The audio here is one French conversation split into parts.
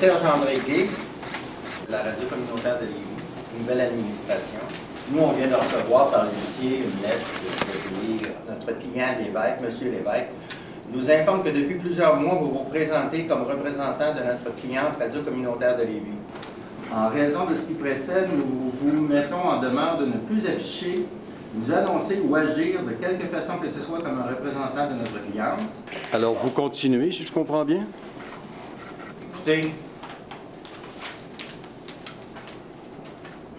Serge-André Guay, la radio communautaire de Lévis, nouvelle administration. Nous, on vient de recevoir par l'huissier une lettre de notre client l'évêque, M. l'évêque, nous informe que depuis plusieurs mois, vous vous présentez comme représentant de notre cliente radio communautaire de Lévis. En raison de ce qui précède, nous vous mettons en demeure de ne plus afficher, nous annoncer ou agir de quelque façon que ce soit comme un représentant de notre cliente. Alors, vous continuez, si je comprends bien? Écoutez,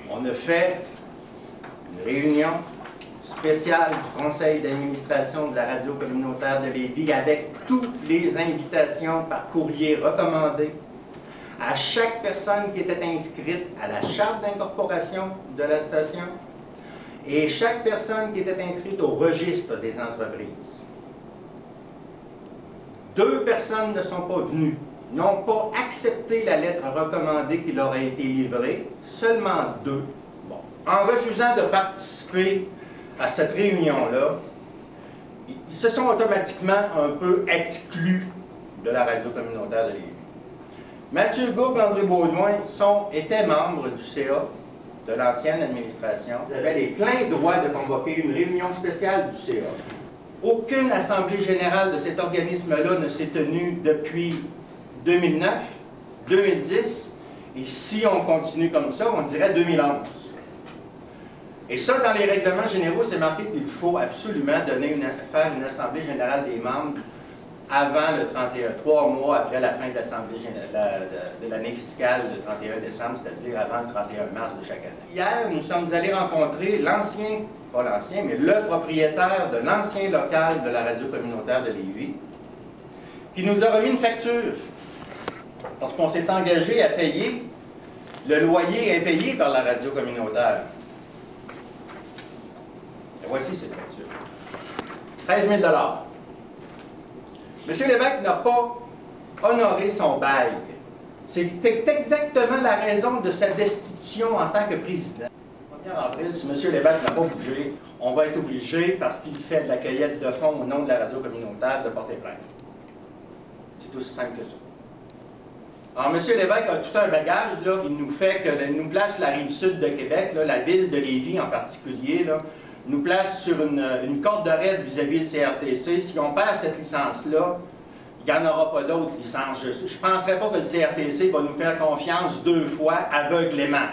on a fait une réunion spéciale du conseil d'administration de la radio communautaire de Lévis avec toutes les invitations par courrier recommandées à chaque personne qui était inscrite à la charte d'incorporation de la station et chaque personne qui était inscrite au registre des entreprises. 2 personnes ne sont pas venues, n'ont pas accepté la lettre recommandée qui leur a été livrée, seulement 2. Bon. En refusant de participer à cette réunion-là, ils se sont automatiquement un peu exclus de la radio communautaire de Lévis. Mathieu Gourde et André Baudouin étaient membres du CA de l'ancienne administration. Ils avaient les pleins droits de convoquer une réunion spéciale du CA. Aucune assemblée générale de cet organisme-là ne s'est tenue depuis 2009, 2010, et si on continue comme ça, on dirait 2011. Et ça, dans les règlements généraux, c'est marqué qu'il faut absolument faire une assemblée générale des membres avant le 31, 3 mois après la fin de l'assemblée de l'année fiscale, le 31 décembre, c'est-à-dire avant le 31 mars de chaque année. Hier, nous sommes allés rencontrer pas l'ancien, mais le propriétaire de l'ancien local de la radio communautaire de Lévis, qui nous a remis une facture, parce qu'on s'est engagé à payer le loyer impayé par la radio communautaire. Et voici cette facture. 13 000 $. Monsieur l'évêque n'a pas honoré son bail. C'est exactement la raison de sa destitution en tant que président. Le 1er avril, si monsieur l'évêque n'a pas bougé, on va être obligé, parce qu'il fait de la cueillette de fonds au nom de la radio communautaire, de porter plainte. C'est aussi simple que ça. Alors, monsieur l'évêque a tout un bagage, là, il nous place la rive sud de Québec, là, la ville de Lévis en particulier, là, nous place sur une corde de raide vis-à-vis du CRTC. Si on perd cette licence-là, il n'y en aura pas d'autres licences. Je ne penserais pas que le CRTC va nous faire confiance 2 fois aveuglément.